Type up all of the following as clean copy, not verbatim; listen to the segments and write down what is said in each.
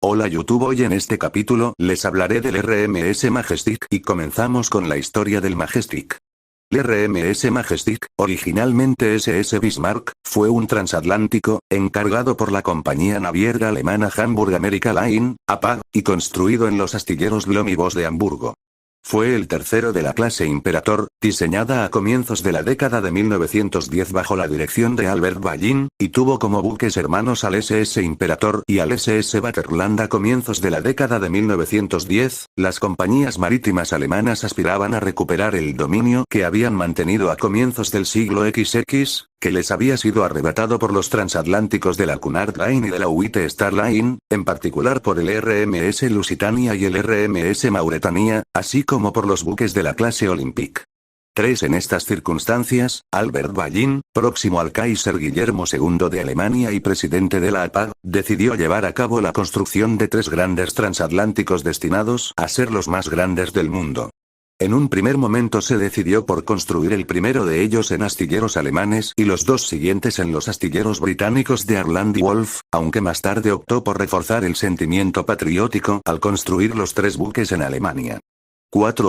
Hola YouTube, hoy en este capítulo les hablaré del RMS Majestic y comenzamos con la historia del Majestic. El RMS Majestic, originalmente SS Bismarck, fue un transatlántico, encargado por la compañía naviera alemana Hamburg America Line, APA, y construido en los astilleros Blohm y Voss de Hamburgo. Fue el tercero de la clase Imperator, diseñada a comienzos de la década de 1910 bajo la dirección de Albert Ballin, y tuvo como buques hermanos al SS Imperator y al SS Vaterland a comienzos de la década de 1910. Las compañías marítimas alemanas aspiraban a recuperar el dominio que habían mantenido a comienzos del siglo XX, que les había sido arrebatado por los transatlánticos de la Cunard Line y de la White Star Line, en particular por el RMS Lusitania y el RMS Mauretania, así como por los buques de la clase Olympic. En estas circunstancias, Albert Ballin, próximo al Kaiser Guillermo II de Alemania y presidente de la APA, decidió llevar a cabo la construcción de 3 grandes transatlánticos destinados a ser los más grandes del mundo. En un primer momento se decidió por construir el primero de ellos en astilleros alemanes y los 2 siguientes en los astilleros británicos de Harland y Wolff, aunque más tarde optó por reforzar el sentimiento patriótico al construir los 3 buques en Alemania.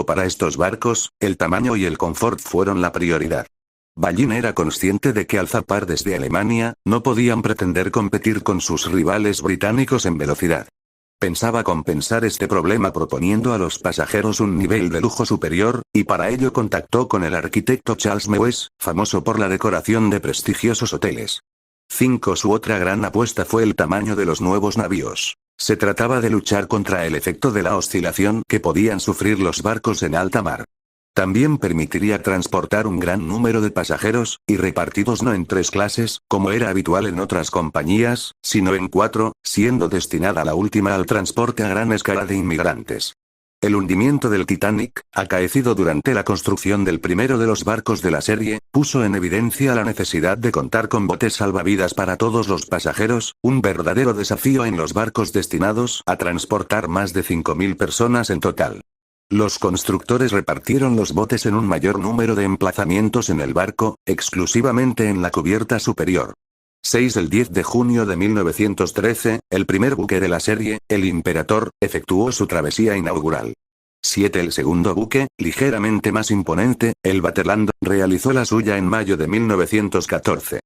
Para estos barcos, el tamaño y el confort fueron la prioridad. Ballin era consciente de que al zarpar desde Alemania, no podían pretender competir con sus rivales británicos en velocidad. Pensaba compensar este problema proponiendo a los pasajeros un nivel de lujo superior, y para ello contactó con el arquitecto Charles Mewes, famoso por la decoración de prestigiosos hoteles. Su otra gran apuesta fue el tamaño de los nuevos navíos. Se trataba de luchar contra el efecto de la oscilación que podían sufrir los barcos en alta mar. También permitiría transportar un gran número de pasajeros, y repartidos no en 3 clases, como era habitual en otras compañías, sino en 4, siendo destinada la última al transporte a gran escala de inmigrantes. El hundimiento del Titanic, acaecido durante la construcción del primero de los barcos de la serie, puso en evidencia la necesidad de contar con botes salvavidas para todos los pasajeros, un verdadero desafío en los barcos destinados a transportar más de 5.000 personas en total. Los constructores repartieron los botes en un mayor número de emplazamientos en el barco, exclusivamente en la cubierta superior. El 10 de junio de 1913, el primer buque de la serie, el Imperator, efectuó su travesía inaugural. El segundo buque, ligeramente más imponente, el Vaterland, realizó la suya en mayo de 1914.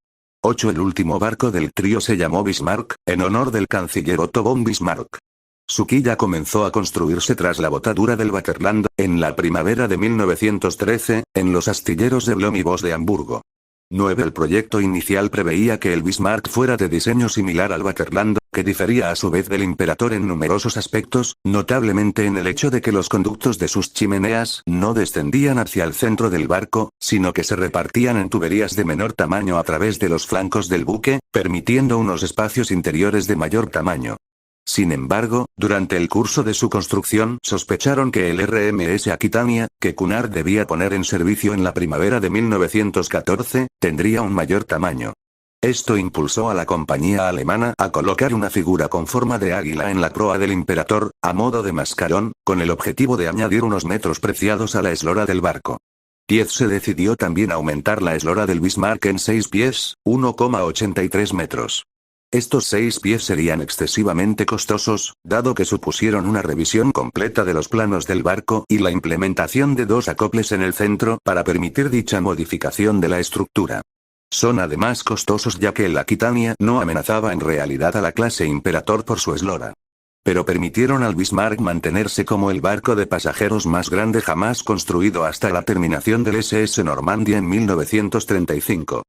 El último barco del trío se llamó Bismarck, en honor del canciller Otto von Bismarck. Su quilla comenzó a construirse tras la botadura del Vaterland, en la primavera de 1913, en los astilleros de Blohm y Voss de Hamburgo. El proyecto inicial preveía que el Bismarck fuera de diseño similar al Vaterland, que difería a su vez del Imperator en numerosos aspectos, notablemente en el hecho de que los conductos de sus chimeneas no descendían hacia el centro del barco, sino que se repartían en tuberías de menor tamaño a través de los flancos del buque, permitiendo unos espacios interiores de mayor tamaño. Sin embargo, durante el curso de su construcción sospecharon que el RMS Aquitania, que Cunard debía poner en servicio en la primavera de 1914, tendría un mayor tamaño. Esto impulsó a la compañía alemana a colocar una figura con forma de águila en la proa del Imperator, a modo de mascarón, con el objetivo de añadir unos metros preciados a la eslora del barco. Se decidió también aumentar la eslora del Bismarck en 6 pies, 1,83 metros. Estos 6 pies serían excesivamente costosos, dado que supusieron una revisión completa de los planos del barco y la implementación de 2 acoples en el centro para permitir dicha modificación de la estructura. Son además costosos ya que el Aquitania no amenazaba en realidad a la clase Imperator por su eslora. Pero permitieron al Bismarck mantenerse como el barco de pasajeros más grande jamás construido hasta la terminación del SS Normandia en 1935.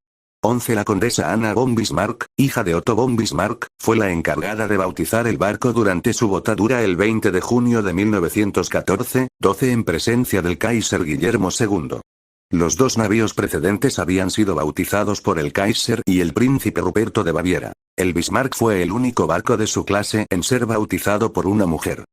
La condesa Anna von Bismarck, hija de Otto von Bismarck, fue la encargada de bautizar el barco durante su botadura el 20 de junio de 1914, en presencia del Kaiser Guillermo II. Los 2 navíos precedentes habían sido bautizados por el Kaiser y el príncipe Ruperto de Baviera. El Bismarck fue el único barco de su clase en ser bautizado por una mujer.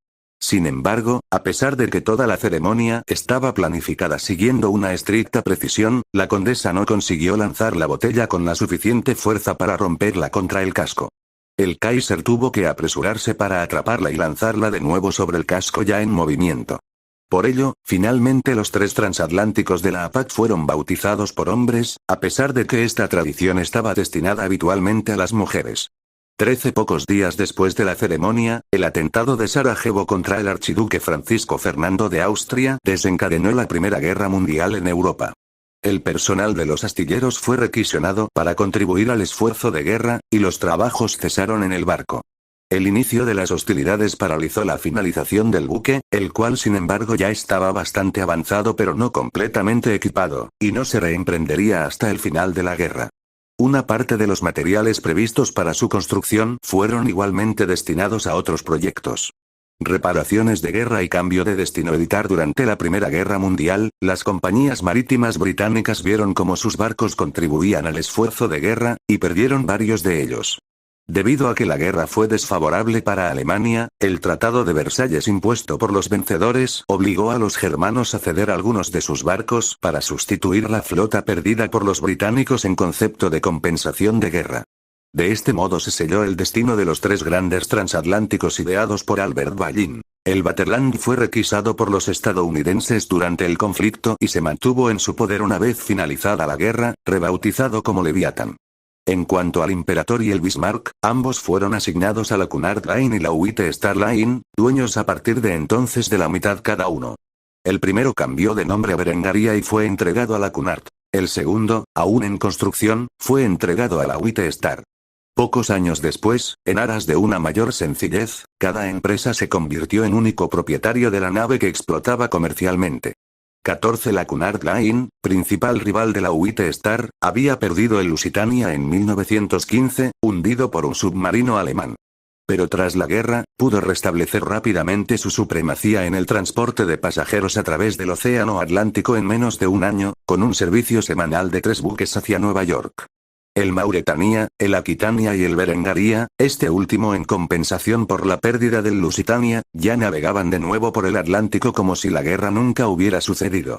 Sin embargo, a pesar de que toda la ceremonia estaba planificada siguiendo una estricta precisión, la condesa no consiguió lanzar la botella con la suficiente fuerza para romperla contra el casco. El Kaiser tuvo que apresurarse para atraparla y lanzarla de nuevo sobre el casco ya en movimiento. Por ello, finalmente los 3 transatlánticos de la APAC fueron bautizados por hombres, a pesar de que esta tradición estaba destinada habitualmente a las mujeres. Pocos días después de la ceremonia, el atentado de Sarajevo contra el archiduque Francisco Fernando de Austria desencadenó la Primera Guerra Mundial en Europa. El personal de los astilleros fue requisicionado para contribuir al esfuerzo de guerra, y los trabajos cesaron en el barco. El inicio de las hostilidades paralizó la finalización del buque, el cual sin embargo ya estaba bastante avanzado pero no completamente equipado, y no se reemprendería hasta el final de la guerra. Una parte de los materiales previstos para su construcción fueron igualmente destinados a otros proyectos. Reparaciones de guerra y cambio de destino militar. Durante la Primera Guerra Mundial, las compañías marítimas británicas vieron cómo sus barcos contribuían al esfuerzo de guerra, y perdieron varios de ellos. Debido a que la guerra fue desfavorable para Alemania, el Tratado de Versalles impuesto por los vencedores obligó a los germanos a ceder algunos de sus barcos para sustituir la flota perdida por los británicos en concepto de compensación de guerra. De este modo se selló el destino de los tres grandes transatlánticos ideados por Albert Ballin. El Vaterland fue requisado por los estadounidenses durante el conflicto y se mantuvo en su poder una vez finalizada la guerra, rebautizado como Leviathan. En cuanto al Imperator y el Bismarck, ambos fueron asignados a la Cunard Line y la White Star Line, dueños a partir de entonces de la mitad cada uno. El primero cambió de nombre a Berengaria y fue entregado a la Cunard. El segundo, aún en construcción, fue entregado a la White Star. Pocos años después, en aras de una mayor sencillez, cada empresa se convirtió en único propietario de la nave que explotaba comercialmente. 14. La Cunard Line, principal rival de la White Star, había perdido el Lusitania en 1915, hundido por un submarino alemán. Pero tras la guerra, pudo restablecer rápidamente su supremacía en el transporte de pasajeros a través del Océano Atlántico en menos de un año, con un servicio semanal de 3 buques hacia Nueva York. El Mauretania, el Aquitania y el Berengaria, este último en compensación por la pérdida del Lusitania, ya navegaban de nuevo por el Atlántico como si la guerra nunca hubiera sucedido.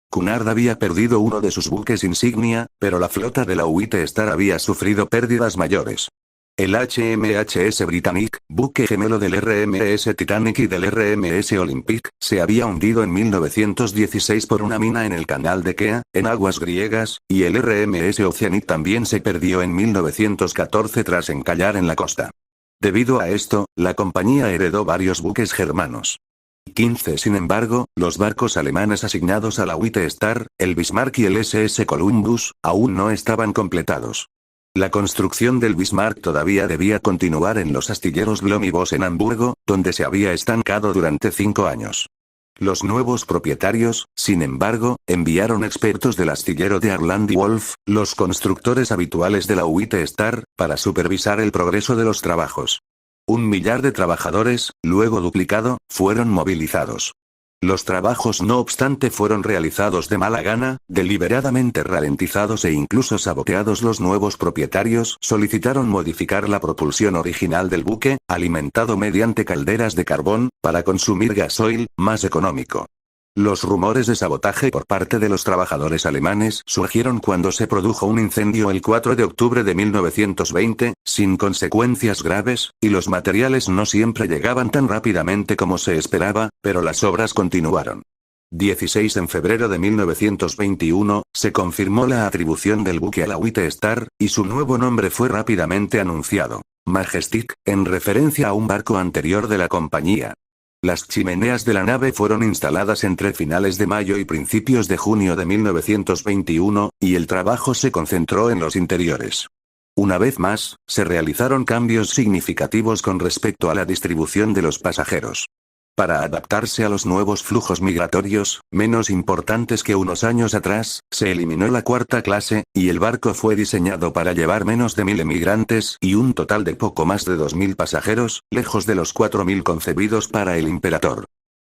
Cunard había perdido uno de sus buques insignia, pero la flota de la White Star había sufrido pérdidas mayores. El HMHS Britannic, buque gemelo del RMS Titanic y del RMS Olympic, se había hundido en 1916 por una mina en el canal de Kea, en aguas griegas, y el RMS Oceanic también se perdió en 1914 tras encallar en la costa. Debido a esto, la compañía heredó varios buques germanos. 15. Sin embargo, los barcos alemanes asignados a la White Star, el Bismarck y el SS Columbus, aún no estaban completados. La construcción del Bismarck todavía debía continuar en los astilleros Blohm y Voss en Hamburgo, donde se había estancado durante 5 años. Los nuevos propietarios, sin embargo, enviaron expertos del astillero de Harland y Wolff, los constructores habituales de la White Star, para supervisar el progreso de los trabajos. 1 millar de trabajadores, luego duplicado, fueron movilizados. Los trabajos no obstante fueron realizados de mala gana, deliberadamente ralentizados e incluso saboteados. Los nuevos propietarios solicitaron modificar la propulsión original del buque, alimentado mediante calderas de carbón, para consumir gasoil, más económico. Los rumores de sabotaje por parte de los trabajadores alemanes surgieron cuando se produjo un incendio el 4 de octubre de 1920, sin consecuencias graves, y los materiales no siempre llegaban tan rápidamente como se esperaba, pero las obras continuaron. 16. En febrero de 1921, se confirmó la atribución del buque a la White Star, y su nuevo nombre fue rápidamente anunciado: Majestic, en referencia a un barco anterior de la compañía. Las chimeneas de la nave fueron instaladas entre finales de mayo y principios de junio de 1921, y el trabajo se concentró en los interiores. Una vez más, se realizaron cambios significativos con respecto a la distribución de los pasajeros. Para adaptarse a los nuevos flujos migratorios, menos importantes que unos años atrás, se eliminó la cuarta clase, y el barco fue diseñado para llevar menos de 1000 emigrantes y un total de poco más de 2000 pasajeros, lejos de los 4000 concebidos para el Imperator.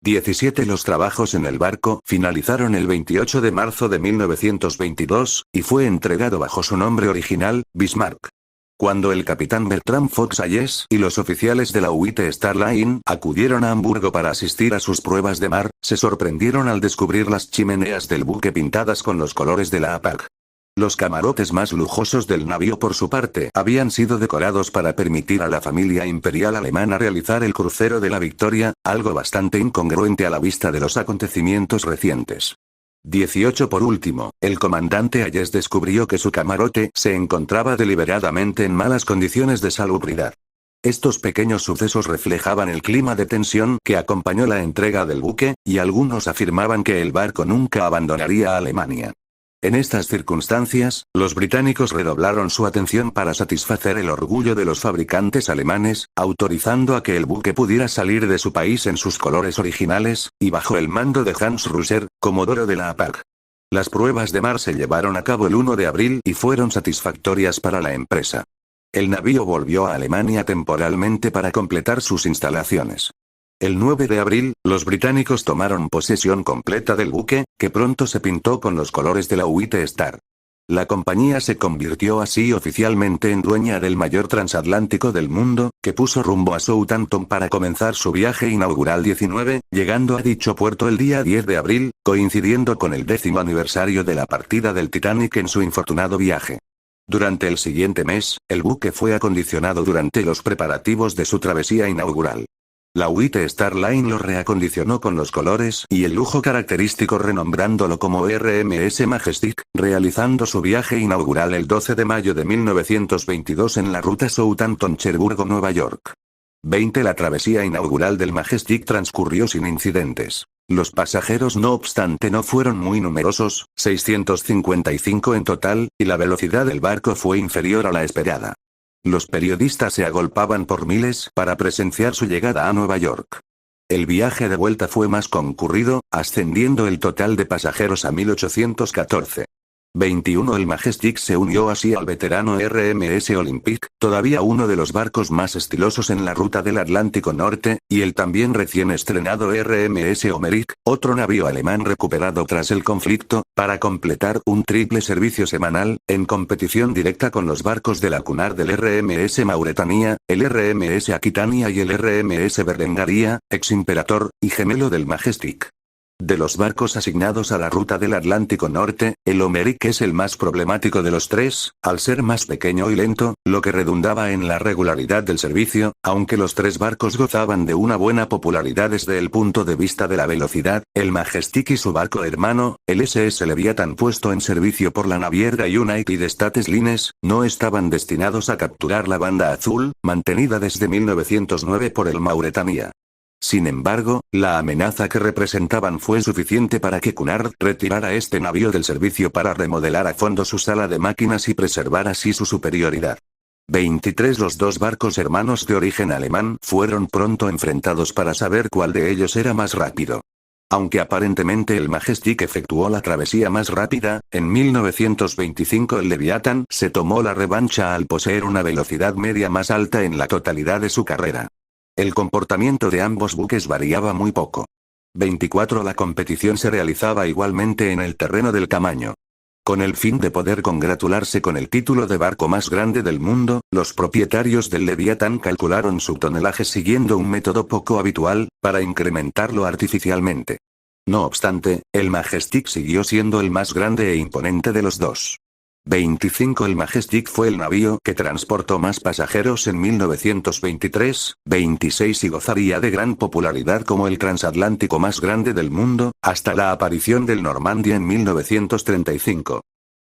17. Los trabajos en el barco finalizaron el 28 de marzo de 1922, y fue entregado bajo su nombre original, Bismarck. Cuando el capitán Bertram Fox Hayes y los oficiales de la White Star Line acudieron a Hamburgo para asistir a sus pruebas de mar, se sorprendieron al descubrir las chimeneas del buque pintadas con los colores de la APAC. Los camarotes más lujosos del navío por su parte habían sido decorados para permitir a la familia imperial alemana realizar el crucero de la Victoria, algo bastante incongruente a la vista de los acontecimientos recientes. 18. Por último, el comandante Hayes descubrió que su camarote se encontraba deliberadamente en malas condiciones de salubridad. Estos pequeños sucesos reflejaban el clima de tensión que acompañó la entrega del buque, y algunos afirmaban que el barco nunca abandonaría a Alemania. En estas circunstancias, los británicos redoblaron su atención para satisfacer el orgullo de los fabricantes alemanes, autorizando a que el buque pudiera salir de su país en sus colores originales, y bajo el mando de Hans Russer, comodoro de la APAC. Las pruebas de mar se llevaron a cabo el 1 de abril y fueron satisfactorias para la empresa. El navío volvió a Alemania temporalmente para completar sus instalaciones. El 9 de abril, los británicos tomaron posesión completa del buque, que pronto se pintó con los colores de la White Star. La compañía se convirtió así oficialmente en dueña del mayor transatlántico del mundo, que puso rumbo a Southampton para comenzar su viaje inaugural 19, llegando a dicho puerto el día 10 de abril, coincidiendo con el 10º aniversario de la partida del Titanic en su infortunado viaje. Durante el siguiente mes, el buque fue acondicionado durante los preparativos de su travesía inaugural. La White Star Line lo reacondicionó con los colores y el lujo característico, renombrándolo como RMS Majestic, realizando su viaje inaugural el 12 de mayo de 1922 en la ruta Southampton-Cherburgo, Nueva York. 20. La travesía inaugural del Majestic transcurrió sin incidentes. Los pasajeros no obstante no fueron muy numerosos, 655 en total, y la velocidad del barco fue inferior a la esperada. Los periodistas se agolpaban por miles para presenciar su llegada a Nueva York. El viaje de vuelta fue más concurrido, ascendiendo el total de pasajeros a 1814. 21. El Majestic se unió así al veterano RMS Olympic, todavía uno de los barcos más estilosos en la ruta del Atlántico Norte, y el también recién estrenado RMS Homeric, otro navío alemán recuperado tras el conflicto, para completar un triple servicio semanal, en competición directa con los barcos de la Cunard del RMS Mauretania, el RMS Aquitania y el RMS Berengaria, ex Imperator, y gemelo del Majestic. De los barcos asignados a la ruta del Atlántico Norte, el Homeric es el más problemático de los tres, al ser más pequeño y lento, lo que redundaba en la regularidad del servicio, aunque los tres barcos gozaban de una buena popularidad desde el punto de vista de la velocidad. El Majestic y su barco hermano, el SS Leviathan, puesto en servicio por la naviera United States Lines, no estaban destinados a capturar la banda azul, mantenida desde 1909 por el Mauretania. Sin embargo, la amenaza que representaban fue suficiente para que Cunard retirara este navío del servicio para remodelar a fondo su sala de máquinas y preservar así su superioridad. 23. Los dos barcos hermanos de origen alemán fueron pronto enfrentados para saber cuál de ellos era más rápido. Aunque aparentemente el Majestic efectuó la travesía más rápida, en 1925 el Leviathan se tomó la revancha al poseer una velocidad media más alta en la totalidad de su carrera. El comportamiento de ambos buques variaba muy poco. 24. La competición se realizaba igualmente en el terreno del tamaño. Con el fin de poder congratularse con el título de barco más grande del mundo, los propietarios del Leviathan calcularon su tonelaje siguiendo un método poco habitual, para incrementarlo artificialmente. No obstante, el Majestic siguió siendo el más grande e imponente de los dos. 25. El Majestic fue el navío que transportó más pasajeros en 1923, 26 y gozaría de gran popularidad como el transatlántico más grande del mundo, hasta la aparición del Normandia en 1935.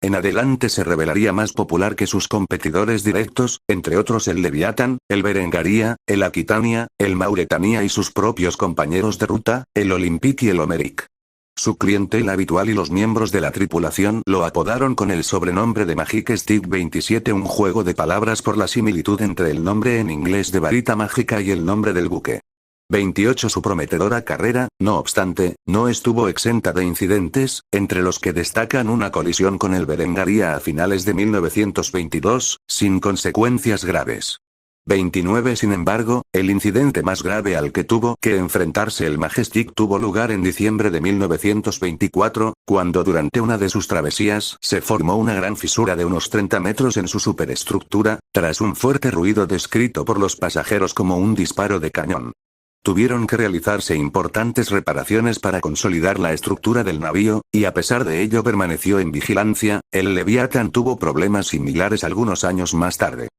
En adelante se revelaría más popular que sus competidores directos, entre otros el Leviathan, el Berengaria, el Aquitania, el Mauretania y sus propios compañeros de ruta, el Olympic y el Homeric. Su clientela habitual y los miembros de la tripulación lo apodaron con el sobrenombre de Magic Stick 27, un juego de palabras por la similitud entre el nombre en inglés de varita mágica y el nombre del buque. 28. Su prometedora carrera, no obstante, no estuvo exenta de incidentes, entre los que destacan una colisión con el Berengaria a finales de 1922, sin consecuencias graves. 29. Sin embargo, el incidente más grave al que tuvo que enfrentarse el Majestic tuvo lugar en diciembre de 1924, cuando durante una de sus travesías se formó una gran fisura de unos 30 metros en su superestructura, tras un fuerte ruido descrito por los pasajeros como un disparo de cañón. Tuvieron que realizarse importantes reparaciones para consolidar la estructura del navío, y a pesar de ello permaneció en vigilancia. El Leviathan tuvo problemas similares algunos años más tarde.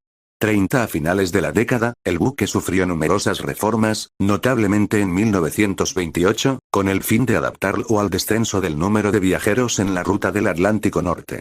30 A finales de la década, el buque sufrió numerosas reformas, notablemente en 1928, con el fin de adaptarlo al descenso del número de viajeros en la ruta del Atlántico Norte.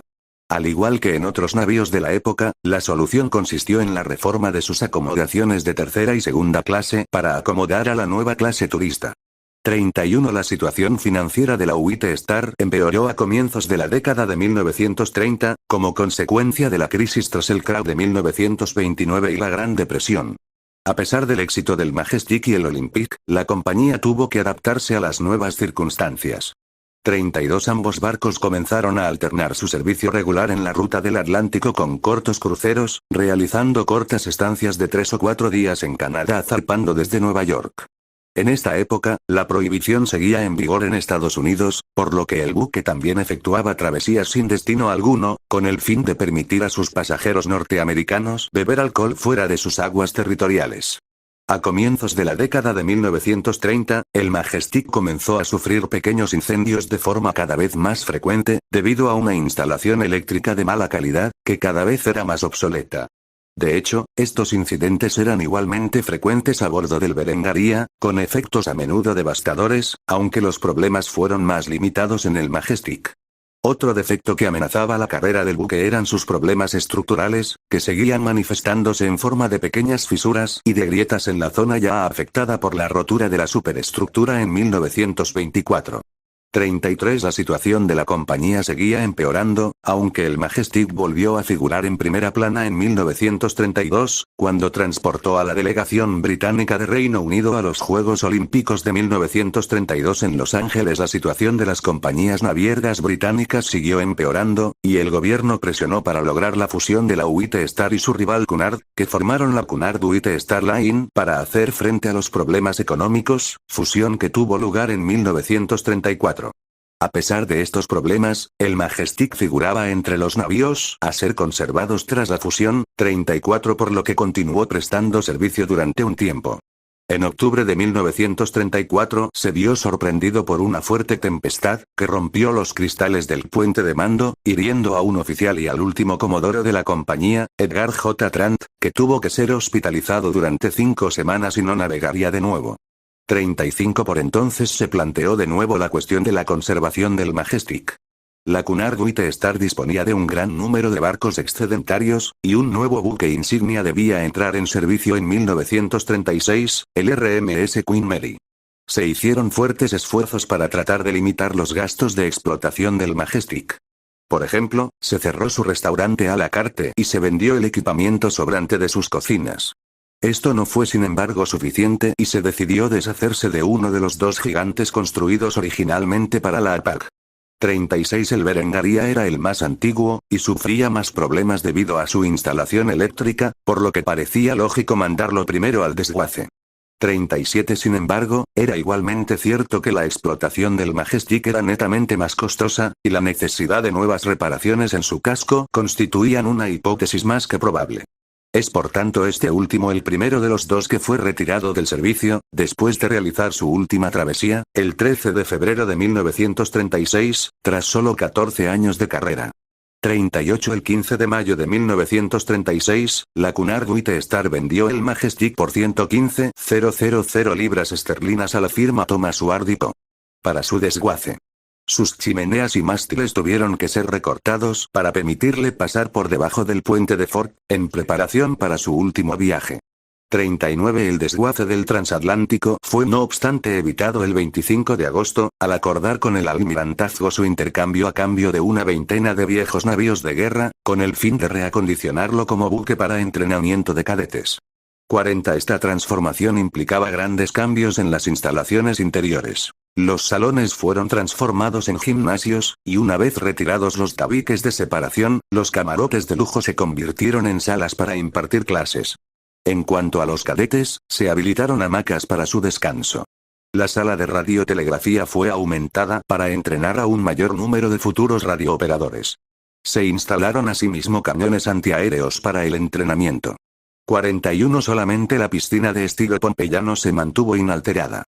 Al igual que en otros navíos de la época, la solución consistió en la reforma de sus acomodaciones de tercera y segunda clase para acomodar a la nueva clase turista. 31 La situación financiera de la White Star empeoró a comienzos de la década de 1930, como consecuencia de la crisis tras el crack de 1929 y la Gran Depresión. A pesar del éxito del Majestic y el Olympic, la compañía tuvo que adaptarse a las nuevas circunstancias. 32 Ambos barcos comenzaron a alternar su servicio regular en la ruta del Atlántico con cortos cruceros, realizando cortas estancias de 3 o 4 días en Canadá zarpando desde Nueva York. En esta época, la prohibición seguía en vigor en Estados Unidos, por lo que el buque también efectuaba travesías sin destino alguno, con el fin de permitir a sus pasajeros norteamericanos beber alcohol fuera de sus aguas territoriales. A comienzos de la década de 1930, el Majestic comenzó a sufrir pequeños incendios de forma cada vez más frecuente, debido a una instalación eléctrica de mala calidad, que cada vez era más obsoleta. De hecho, estos incidentes eran igualmente frecuentes a bordo del Berengaria, con efectos a menudo devastadores, aunque los problemas fueron más limitados en el Majestic. Otro defecto que amenazaba la carrera del buque eran sus problemas estructurales, que seguían manifestándose en forma de pequeñas fisuras y de grietas en la zona ya afectada por la rotura de la superestructura en 1924. 33 La situación de la compañía seguía empeorando, aunque el Majestic volvió a figurar en primera plana en 1932, cuando transportó a la delegación británica de Reino Unido a los Juegos Olímpicos de 1932 en Los Ángeles. La situación de las compañías navieras británicas siguió empeorando, y el gobierno presionó para lograr la fusión de la White Star y su rival Cunard, que formaron la Cunard White Star Line para hacer frente a los problemas económicos, fusión que tuvo lugar en 1934. A pesar de estos problemas, el Majestic figuraba entre los navíos a ser conservados tras la fusión, 34 por lo que continuó prestando servicio durante un tiempo. En octubre de 1934 se vio sorprendido por una fuerte tempestad, que rompió los cristales del puente de mando, hiriendo a un oficial y al último comodoro de la compañía, Edgar J. Trant, que tuvo que ser hospitalizado durante 5 semanas y no navegaría de nuevo. 35 Por entonces se planteó de nuevo la cuestión de la conservación del Majestic. La Cunard White Star disponía de un gran número de barcos excedentarios, y un nuevo buque insignia debía entrar en servicio en 1936, el RMS Queen Mary. Se hicieron fuertes esfuerzos para tratar de limitar los gastos de explotación del Majestic. Por ejemplo, se cerró su restaurante a la carte y se vendió el equipamiento sobrante de sus cocinas. Esto no fue sin embargo suficiente y se decidió deshacerse de uno de los 2 gigantes construidos originalmente para la APAC. 36 El Berengaria era el más antiguo, y sufría más problemas debido a su instalación eléctrica, por lo que parecía lógico mandarlo primero al desguace. 37 Sin embargo, era igualmente cierto que la explotación del Majestic era netamente más costosa, y la necesidad de nuevas reparaciones en su casco constituían una hipótesis más que probable. Es por tanto este último el primero de los 2 que fue retirado del servicio, después de realizar su última travesía, el 13 de febrero de 1936, tras solo 14 años de carrera. 38 El 15 de mayo de 1936, la Cunard White Star vendió el Majestic por 115,000 libras esterlinas a la firma Thomas Ward Co. para su desguace. Sus chimeneas y mástiles tuvieron que ser recortados para permitirle pasar por debajo del puente de Fort, en preparación para su último viaje. 39 El desguace del transatlántico fue no obstante evitado el 25 de agosto, al acordar con el almirantazgo su intercambio a cambio de una veintena de viejos navíos de guerra, con el fin de reacondicionarlo como buque para entrenamiento de cadetes. 40 Esta transformación implicaba grandes cambios en las instalaciones interiores. Los salones fueron transformados en gimnasios, y una vez retirados los tabiques de separación, los camarotes de lujo se convirtieron en salas para impartir clases. En cuanto a los cadetes, se habilitaron hamacas para su descanso. La sala de radiotelegrafía fue aumentada para entrenar a un mayor número de futuros radiooperadores. Se instalaron asimismo cañones antiaéreos para el entrenamiento. 41 Solamente la piscina de estilo pompeyano se mantuvo inalterada.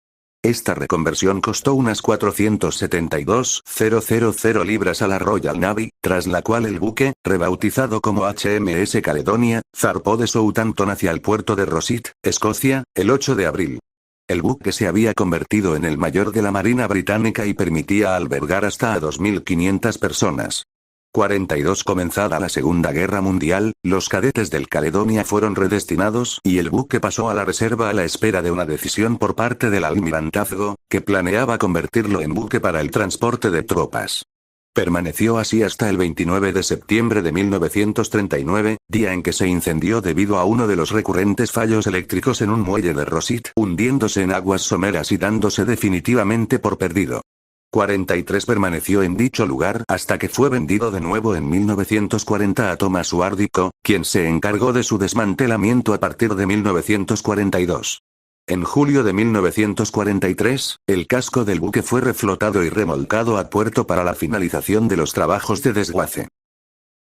Esta reconversión costó unas 472.000 libras a la Royal Navy, tras la cual el buque, rebautizado como HMS Caledonia, zarpó de Southampton hacia el puerto de Rosyth, Escocia, el 8 de abril. El buque se había convertido en el mayor de la Marina británica y permitía albergar hasta a 2.500 personas. 42 Comenzada la Segunda Guerra Mundial, los cadetes del Caledonia fueron redestinados y el buque pasó a la reserva a la espera de una decisión por parte del almirantazgo, que planeaba convertirlo en buque para el transporte de tropas. Permaneció así hasta el 29 de septiembre de 1939, día en que se incendió debido a uno de los recurrentes fallos eléctricos en un muelle de Rosyth, hundiéndose en aguas someras y dándose definitivamente por perdido. 43 Permaneció en dicho lugar hasta que fue vendido de nuevo en 1940 a Thomas Wardico, quien se encargó de su desmantelamiento a partir de 1942. En julio de 1943, el casco del buque fue reflotado y remolcado a puerto para la finalización de los trabajos de desguace.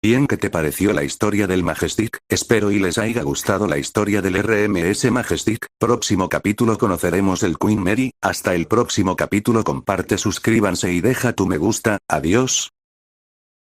Bien, ¿qué te pareció la historia del Majestic? Espero y les haya gustado la historia del RMS Majestic. Próximo capítulo conoceremos el Queen Mary. Hasta el próximo capítulo, comparte, suscríbanse y deja tu me gusta. Adiós.